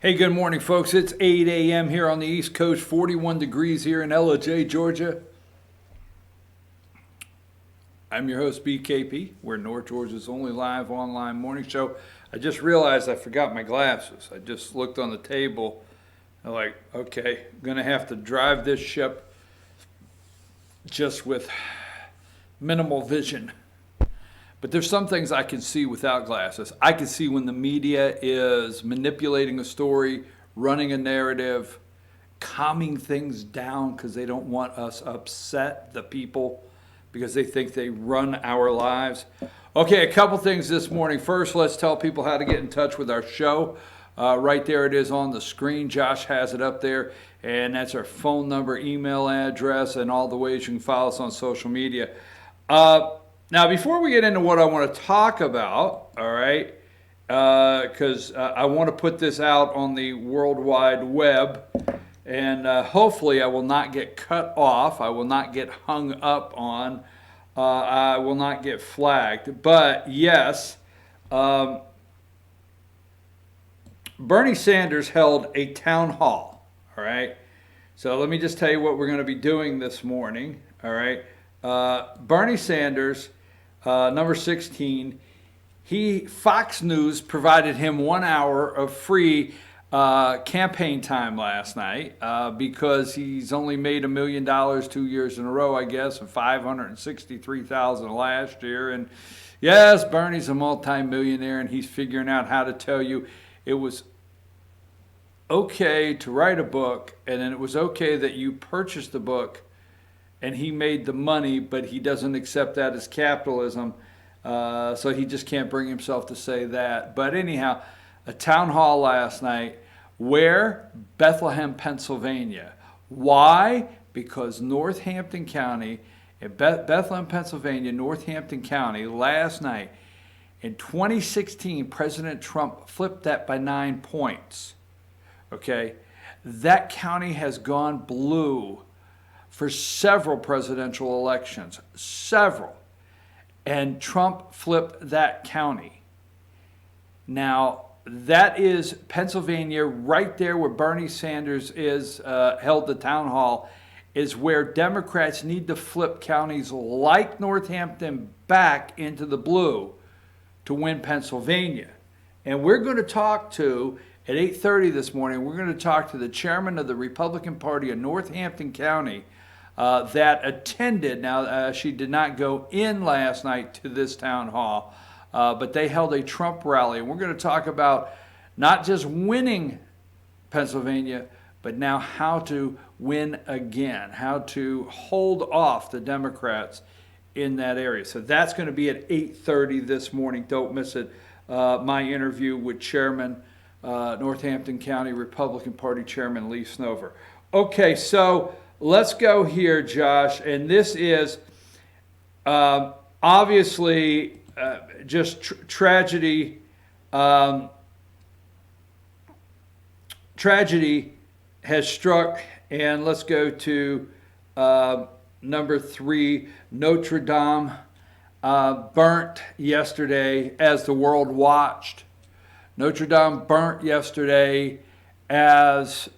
Hey, good morning, folks. It's 8 a.m. here on the East Coast, 41 degrees here in LJ, Georgia. I'm your host, BKP. We're North Georgia's only live online morning show. I just realized I forgot my glasses. I just looked on the table. I'm like, okay, I'm going to have to drive this ship just with minimal vision. But there's some things I can see without glasses. I can see when the media is manipulating a story, running a narrative, calming things down because they don't want us upset, the people, because they think they run our lives. Okay, a couple things this morning. First, let's tell people how to get in touch with our show. Right there it is on the screen. Josh has it up there, and that's our phone number, email address, and all the ways you can follow us on social media. Now, before we get into what I want to talk about, all right, because I want to put this out on the World Wide Web, and hopefully I will not get cut off. I will not get hung up on. I will not get flagged. But yes, Bernie Sanders held a town hall, all right? So let me just tell you what we're going to be doing this morning, all right? Bernie Sanders, number 16, Fox News provided him 1 hour of free campaign time last night because he's only made $1 million 2 years in a row, I guess, and $563,000 last year. And yes, Bernie's a multimillionaire, and he's figuring out how to tell you it was okay to write a book, and then it was okay that you purchased the book and he made the money, but he doesn't accept that as capitalism. So he just can't bring himself to say that. But anyhow, a town hall last night. Where? Bethlehem, Pennsylvania. Why? Because Northampton County, in Bethlehem, Pennsylvania, Northampton County, last night, in 2016, President Trump flipped that by 9 points. Okay? That county has gone blue for several presidential elections, several. And Trump flipped that county. Now, that is Pennsylvania, right there where Bernie Sanders is, held the town hall, is where Democrats need to flip counties like Northampton back into the blue to win Pennsylvania. And we're going to talk to, at 8:30 this morning, we're going to talk to the chairman of the Republican Party of Northampton County, that attended. Now, she did not go in last night to this town hall, but they held a Trump rally. And we're going to talk about not just winning Pennsylvania, but now how to win again, how to hold off the Democrats in that area. So that's going to be at 8:30 this morning. Don't miss it. My interview with Chairman, Northampton County Republican Party Chairman Lee Snover. Okay, so let's go here, Josh, and this is obviously just tragedy. Tragedy has struck, and let's go to number 3. Notre Dame burnt yesterday as the world watched. Notre Dame burnt yesterday as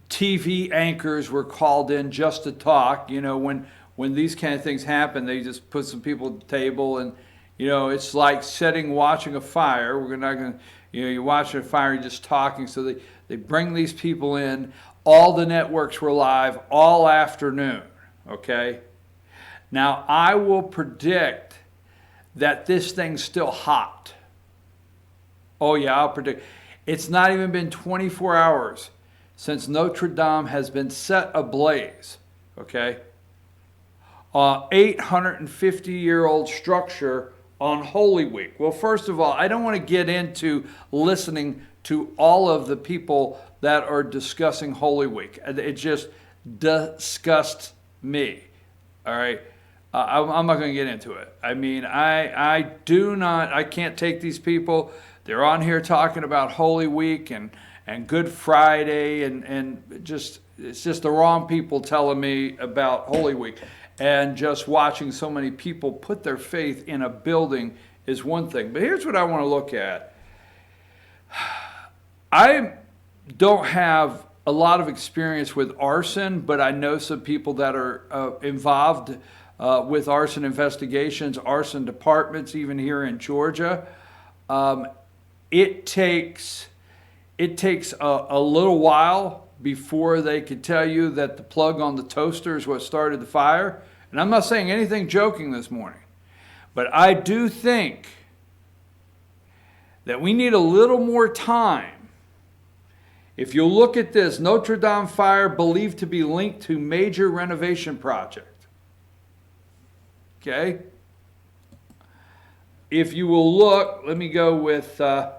TV anchors were called in just to talk. You know, when these kind of things happen, they just put some people at the table, and you know, it's like watching a fire. We're not going to, you're watching a fire, you're just talking. So they bring these people in. All the networks were live all afternoon. Okay. Now I will predict that this thing's still hot. Oh yeah, I'll predict. It's not even been 24 hours since Notre Dame has been set ablaze, okay? 850-year-old structure on Holy Week. Well, first of all, I don't want to get into listening to all of the people that are discussing Holy Week. It just disgusts me, all right? I'm not going to get into it. I mean, I can't take these people. They're on here talking about Holy Week and Good Friday, and it's just the wrong people telling me about Holy Week. And just watching so many people put their faith in a building is one thing. But here's what I want to look at. I don't have a lot of experience with arson, but I know some people that are involved with arson investigations, arson departments, even here in Georgia. It takes a little while before they could tell you that the plug on the toaster is what started the fire. And I'm not saying anything joking this morning, but I do think that we need a little more time. If you look at this, Notre Dame fire believed to be linked to major renovation project. Okay? If you will look, let me go with, I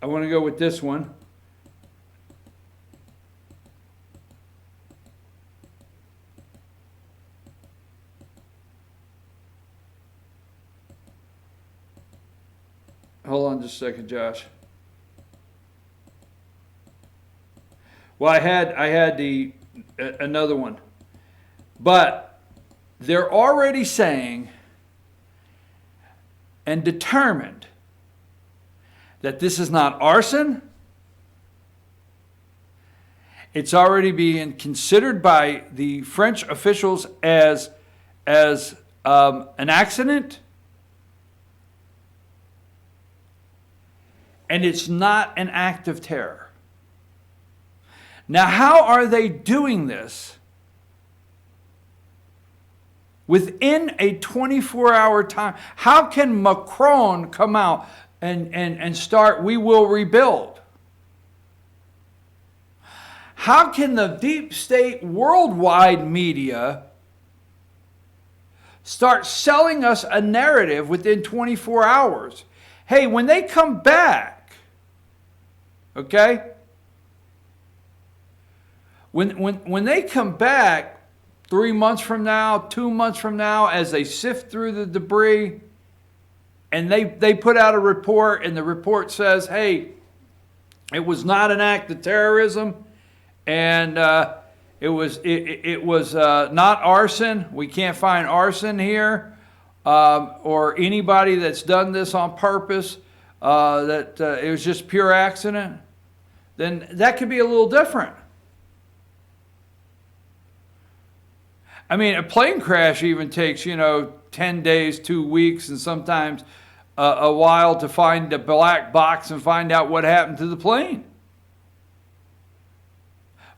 want to go with this one. Hold on just a second, Josh. Well, I had the another one, but they're already saying and determined that this is not arson. It's already being considered by the French officials as an accident. And it's not an act of terror. Now, how are they doing this within a 24-hour time? How can Macron come out and start, we will rebuild? How can the deep state worldwide media start selling us a narrative within 24 hours? Hey, when they come back, okay? When they come back 3 months from now, 2 months from now, as they sift through the debris, and they put out a report, and the report says, hey, it was not an act of terrorism, and it was not arson. We can't find arson here, or anybody that's done this on purpose. That it was just pure accident, then that could be a little different. I mean, a plane crash even takes, 10 days, 2 weeks, and sometimes a while to find the black box and find out what happened to the plane.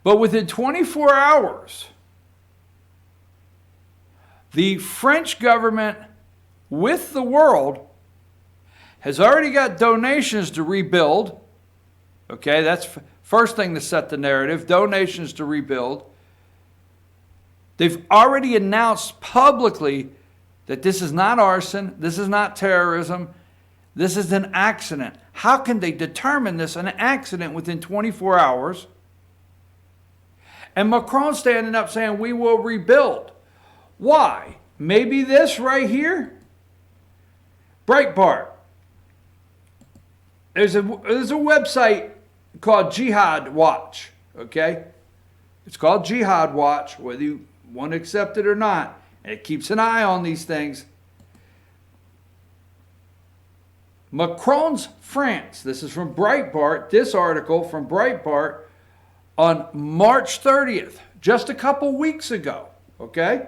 But within 24 hours, the French government with the world has already got donations to rebuild. Okay, that's first thing to set the narrative, donations to rebuild. They've already announced publicly that this is not arson, this is not terrorism, this is an accident. How can they determine this an accident within 24 hours? And Macron standing up saying, we will rebuild. Why? Maybe this right here? Breitbart. There's a website called Jihad Watch, okay? It's called Jihad Watch, whether you want to accept it or not. And it keeps an eye on these things. Macron's France, this is from Breitbart, this article from Breitbart on March 30th, just a couple weeks ago, okay?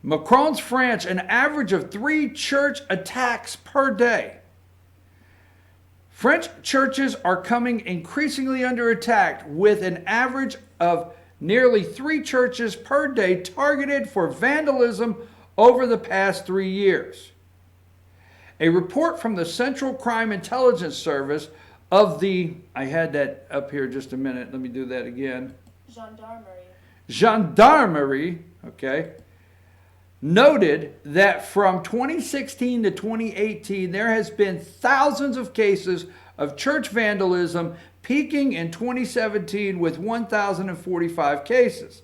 Macron's France, an average of 3 church attacks per day. French churches are coming increasingly under attack with an average of nearly 3 churches per day targeted for vandalism over the past 3 years. A report from the Central Crime Intelligence Service of the, I had that up here just a minute, let me do that again. Gendarmerie, okay, noted that from 2016 to 2018, there has been thousands of cases of church vandalism, peaking in 2017 with 1,045 cases.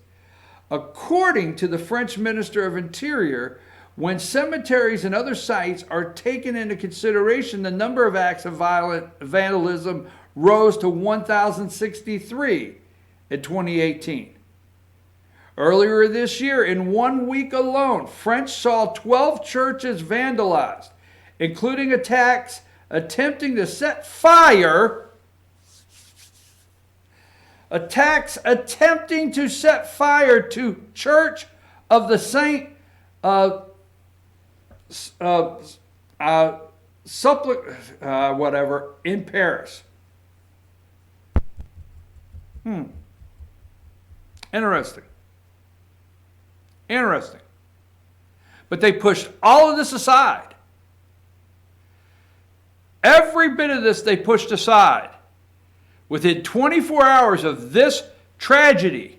According to the French Minister of Interior, when cemeteries and other sites are taken into consideration, the number of acts of violent vandalism rose to 1,063 in 2018. Earlier this year, in 1 week alone, French saw 12 churches vandalized including attacks attempting to set fire to Church of the Saint whatever in Paris. Interesting. But they pushed all of this aside. Every bit of this they pushed aside. Within 24 hours of this tragedy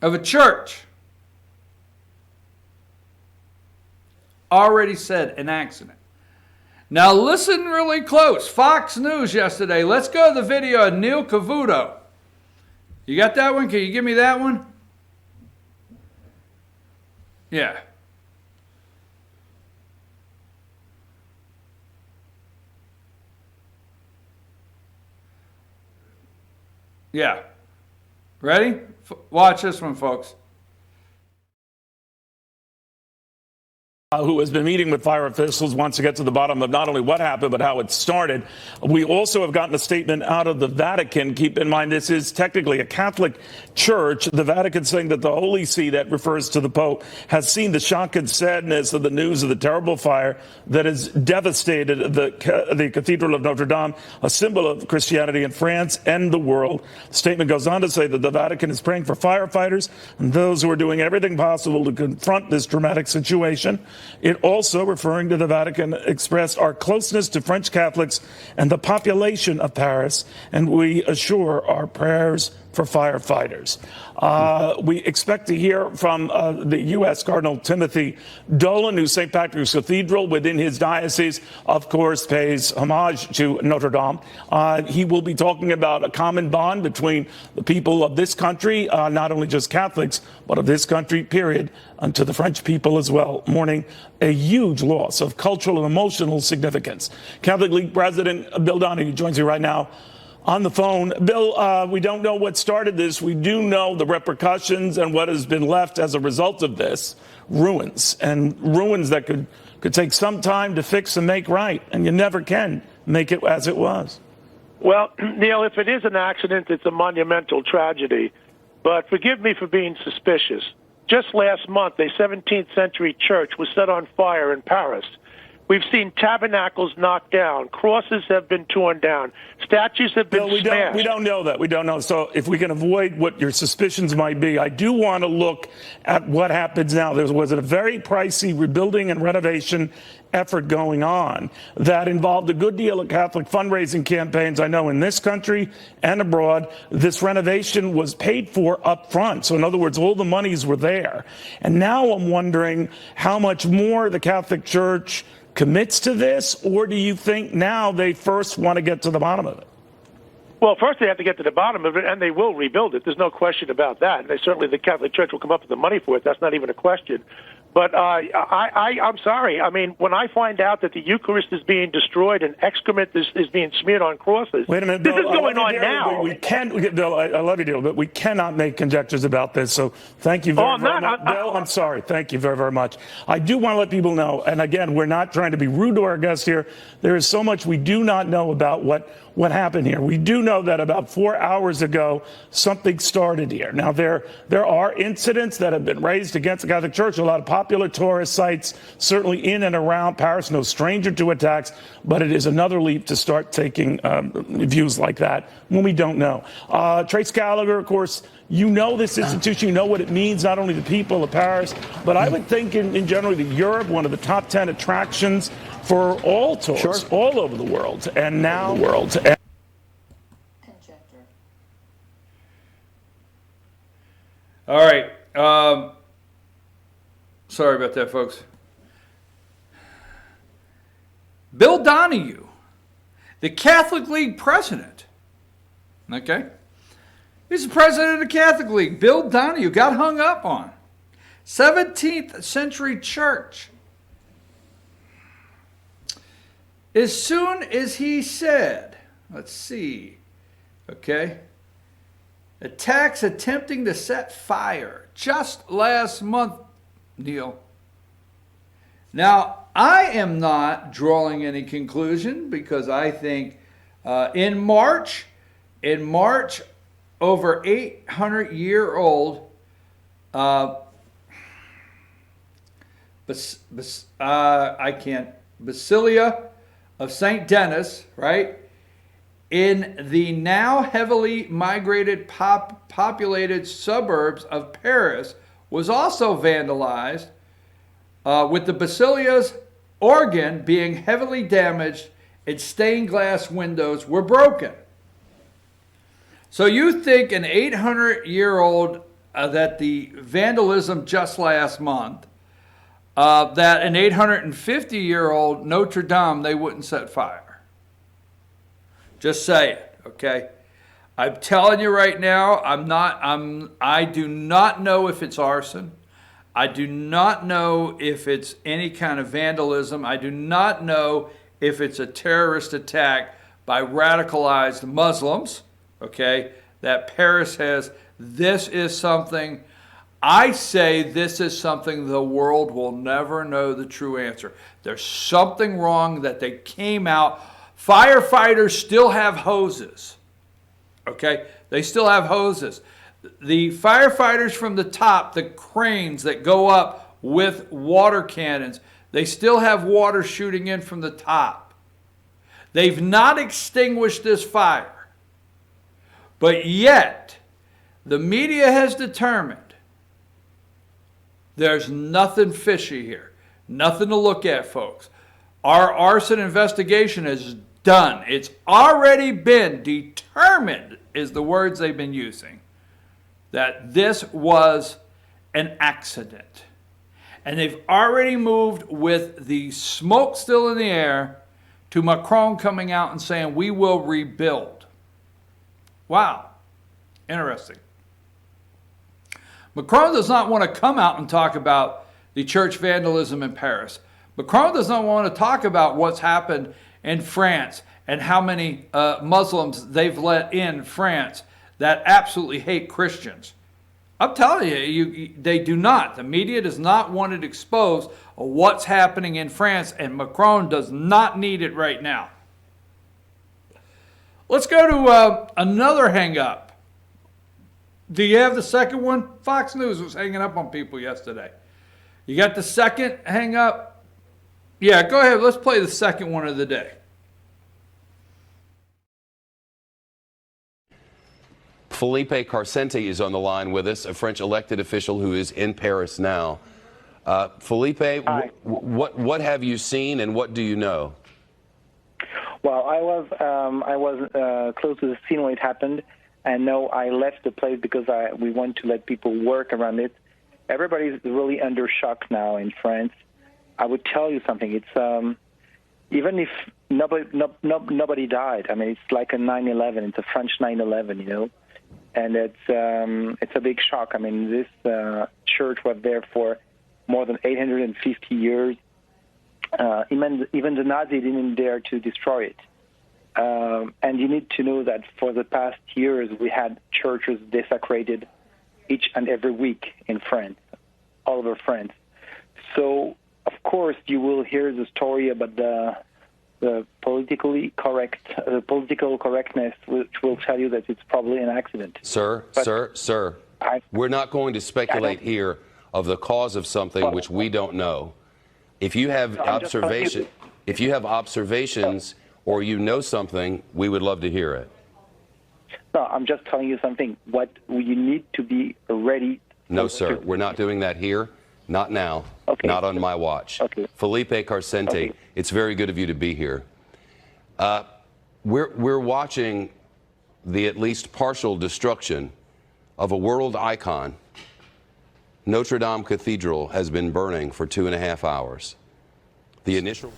of a church, already said an accident. Now listen really close. Fox News yesterday. Let's go to the video of Neil Cavuto. You got that one? Can you give me that one? Yeah. Yeah. Ready? Watch this one, folks. Who has been meeting with fire officials, wants to get to the bottom of not only what happened, but how it started. We also have gotten a statement out of the Vatican. Keep in mind, this is technically a Catholic church. The Vatican saying that the Holy See, that refers to the Pope, has seen the shock and sadness of the news of the terrible fire that has devastated the Cathedral of Notre Dame, a symbol of Christianity in France and the world. The statement goes on to say that the Vatican is praying for firefighters and those who are doing everything possible to confront this dramatic situation. It also, referring to the Vatican, expressed our closeness to French Catholics and the population of Paris, and we assure our prayers for firefighters. We expect to hear from the U.S. Cardinal Timothy Dolan, whose St. Patrick's Cathedral within his diocese, of course, pays homage to Notre Dame. He will be talking about a common bond between the people of this country, not only just Catholics, but of this country, period, and to the French people as well, mourning a huge loss of cultural and emotional significance. Catholic League President Bill Donahue joins me right now on the phone. Bill, we don't know what started this. We do know the repercussions and what has been left as a result of this. Ruins, and ruins that could take some time to fix and make right, and you never can make it as it was. Well, Neil, if it is an accident, it's a monumental tragedy. But forgive me for being suspicious. Just last month, a 17th century church was set on fire in Paris. We've seen tabernacles knocked down. Crosses have been torn down. Statues have been smashed. We don't know that. We don't know. So if we can avoid what your suspicions might be, I do want to look at what happens now. There was a very pricey rebuilding and renovation effort going on that involved a good deal of Catholic fundraising campaigns. I know in this country and abroad, this renovation was paid for up front. So in other words, all the monies were there. And now I'm wondering how much more the Catholic Church commits to this, or do you think now they first want to get to the bottom of it? Well, first they have to get to the bottom of it, and they will rebuild it. There's no question about that. And certainly the Catholic Church will come up with the money for it. That's not even a question. But I'm sorry. I mean, when I find out that the Eucharist is being destroyed and excrement is being smeared on crosses, wait a minute, this Bill, is going on now. Bill, I love you, Bill, but we cannot make conjectures about this. So thank you very much. Bill, I'm sorry. Thank you very, very much. I do want to let people know, and again, we're not trying to be rude to our guests here. There is so much we do not know about what happened here. We do know that about 4 hours ago, something started here. Now, there are incidents that have been raised against the Catholic Church, a lot of popular tourist sites, certainly in and around Paris, no stranger to attacks, but it is another leap to start taking views like that when we don't know. Trace Gallagher, of course, you know this institution, you know what it means, not only the people of Paris, but I would think in general that Europe, one of the top 10 attractions for all tourists, all over the world, and now the world. All right. Sorry about that, folks. Bill Donahue, the Catholic League president. Okay? He's the president of the Catholic League. Bill Donahue got hung up on. 17th century church. As soon as he said, let's see, okay, attacks attempting to set fire just last month, Neil, Now, I am not drawing any conclusion because I think in March, over 800-year-old Basilia of St. Denis, right? In the now heavily migrated populated suburbs of Paris was also vandalized, with the Basilia's organ being heavily damaged and stained glass windows were broken. So you think an 800-year-old, that the vandalism just last month, that an 850-year-old Notre Dame, they wouldn't set fire. Just say it, okay? I'm telling you right now, I do not know if it's arson. I do not know if it's any kind of vandalism. I do not know if it's a terrorist attack by radicalized Muslims, okay, that Paris has. This is something, I say this is something the world will never know the true answer. There's something wrong that they came out. Firefighters still have hoses, okay? They still have hoses. The firefighters from the top, the cranes that go up with water cannons, they still have water shooting in from the top. They've not extinguished this fire. But yet, the media has determined there's nothing fishy here. Nothing to look at, folks. Our arson investigation is done. It's already been determined, is the words they've been using, that this was an accident. And they've already moved with the smoke still in the air to Macron coming out and saying, we will rebuild. Wow. Interesting. Macron does not want to come out and talk about the church vandalism in Paris. Macron does not want to talk about what's happened in France and how many Muslims they've let in France that absolutely hate Christians. I'm telling you, they do not. The media does not want it exposed of what's happening in France, and Macron does not need it right now. Let's go to another hang-up. Do you have the second one? Fox News was hanging up on people yesterday. You got the second hang-up? Yeah, go ahead. Let's play the second one of the day. Felipe Carcente is on the line with us, a French elected official who is in Paris now. Felipe, what have you seen and what do you know? Well, I was close to the scene when it happened, and no, I left the place because we want to let people work around it. Everybody's really under shock now in France. I would tell you something. It's even if nobody died. I mean, it's like a 9/11. It's a French 9/11, you know. And it's a big shock. I mean, this church was there for more than 850 years. Even the Nazis didn't dare to destroy it. And you need to know that for the past years, we had churches desecrated each and every week in France, all over France. So, of course, you will hear the story about the political correctness, which will tell you that it's probably an accident. Sir, we're not going to speculate here of the cause of something which we don't know. If you have observations or you know something, we would love to hear it. No, I'm just telling you something. What you need to be ready. No, sir, we're not doing that here. Not now. Okay. Not on my watch. Okay. Felipe Carcente, okay. It's very good of you to be here. We're watching the at least partial destruction of a world icon. Notre Dame Cathedral has been burning for 2.5 hours. The initial...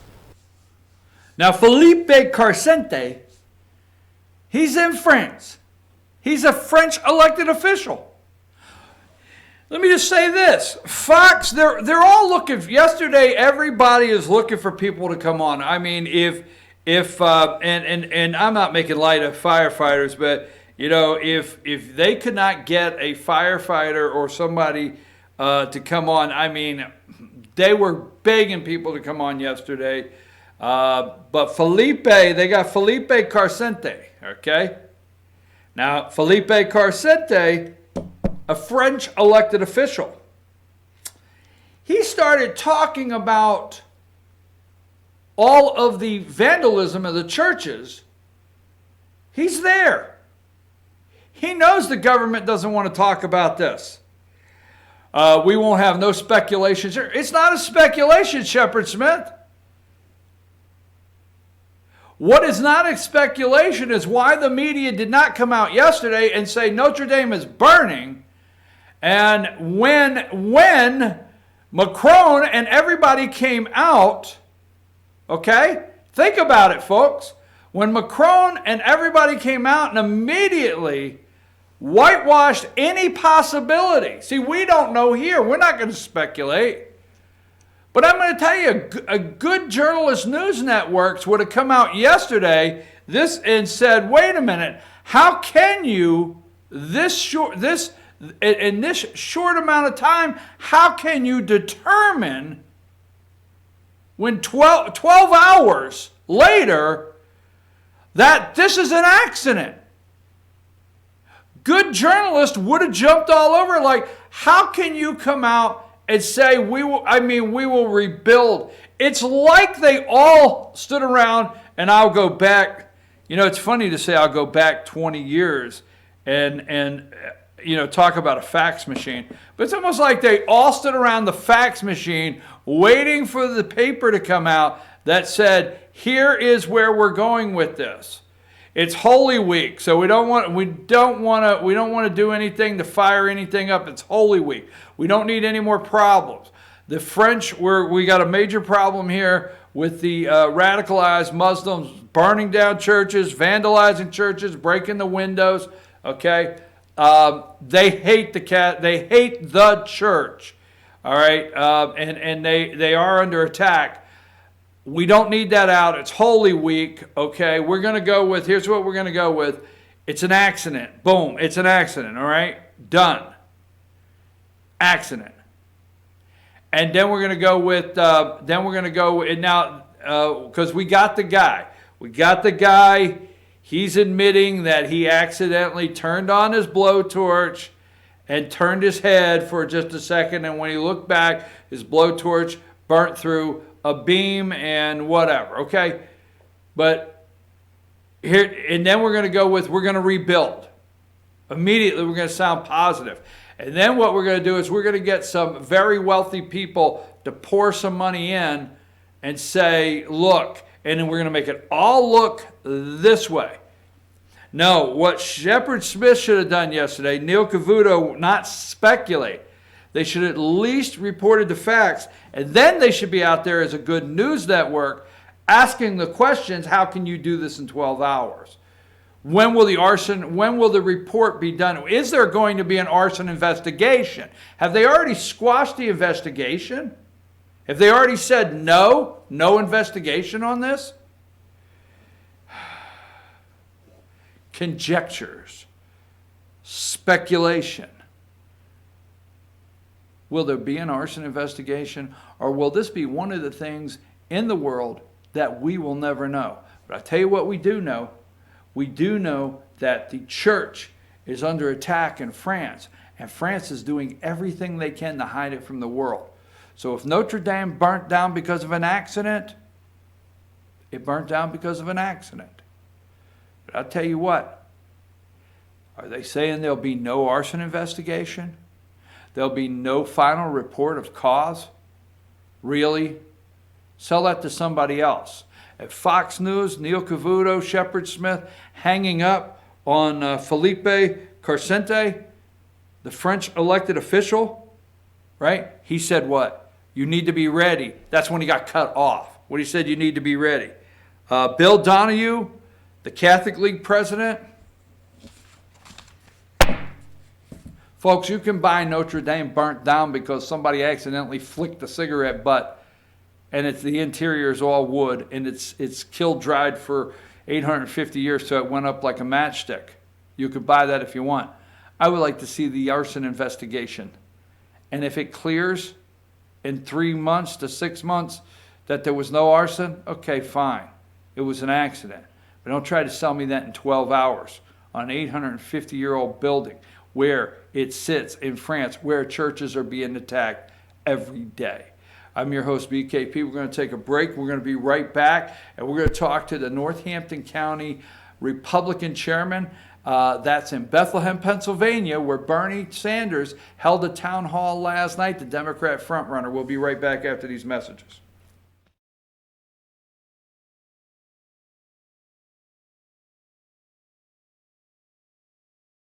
Now, Felipe Carcente, he's in France. He's a French elected official. Let me just say this. Fox, they're all looking. Yesterday, everybody is looking for people to come on. I mean, if I'm not making light of firefighters, but, you know, if they could not get a firefighter or somebody to come on, I mean, they were begging people to come on yesterday. But Felipe, they got Felipe Carcente, okay? Now, Felipe Carcente, a French elected official, he started talking about all of the vandalism of the churches. He's there. He knows the government doesn't want to talk about this. We won't have no speculations. It's not a speculation, Shepard Smith. What is not a speculation is why the media did not come out yesterday and say Notre Dame is burning. And when Macron and everybody came out, okay? Think about it, folks. When Macron and everybody came out and immediately whitewashed any possibility. See, we don't know here. We're not going to speculate. But I'm going to tell you, a good journalist news networks would have come out yesterday and said, wait a minute, how can you, in this short amount of time, how can you determine when 12 hours later that this is an accident? Good journalists would have jumped all over it, like, how can you come out and say we will rebuild? It's like they all stood around, and I'll go back, it's funny to say I'll go back 20 years and talk about a fax machine, but it's almost like they all stood around the fax machine waiting for the paper to come out that said, here is where we're going with this. It's Holy Week, so we don't want to do anything to fire anything up. It's Holy Week. We don't need any more problems. The French, we got a major problem here with the radicalized Muslims burning down churches, vandalizing churches, breaking the windows. Okay, they hate they hate the church. All right, and they are under attack. We don't need that out. It's Holy Week, okay? We're going to go with, here's what we're going to go with. It's an accident. Boom, it's an accident, all right? Done. Accident. And then we're going to go with, now, because we got the guy. We got the guy. He's admitting that he accidentally turned on his blowtorch and turned his head for just a second. And when he looked back, his blowtorch burnt through a beam and whatever, okay? But here, and then we're going to go with, we're going to rebuild. Immediately, we're going to sound positive. And then what we're going to do is we're going to get some very wealthy people to pour some money in and say, look, and then we're going to make it all look this way. No, what Shepard Smith should have done yesterday, Neil Cavuto, not speculate. They should at least reported the facts, and then they should be out there as a good news network asking the questions, how can you do this in 12 hours? When will the report be done? Is there going to be an arson investigation? Have they already squashed the investigation? Have they already said no investigation on this? Conjectures, speculation. Will there be an arson investigation, or will this be one of the things in the world that we will never know? But I'll tell you what we do know. We do know that the church is under attack in France, and France is doing everything they can to hide it from the world. So if Notre Dame burnt down because of an accident, it burnt down because of an accident. But I'll tell you what, are they saying there'll be no arson investigation? There'll be no final report of cause? Really? Sell that to somebody else. At Fox News, Neil Cavuto, Shepard Smith, hanging up on Felipe Carcente, the French elected official, right? He said what? You need to be ready. That's when he got cut off. When he said you need to be ready. Bill Donahue, the Catholic League president. Folks, you can buy Notre Dame burnt down because somebody accidentally flicked a cigarette butt and the interior is all wood and it's killed dried for 850 years so it went up like a matchstick. You could buy that if you want. I would like to see the arson investigation. And if it clears, in 3 months to 6 months that there was no arson, okay, fine. It was an accident. But don't try to sell me that in 12 hours on an 850-year-old building where it sits in France, where churches are being attacked every day. I'm your host, BKP. We're going to take a break. We're going to be right back, and we're going to talk to the Northampton County Republican chairman. That's in Bethlehem, Pennsylvania, where Bernie Sanders held a town hall last night, the Democrat frontrunner. We'll be right back after these messages.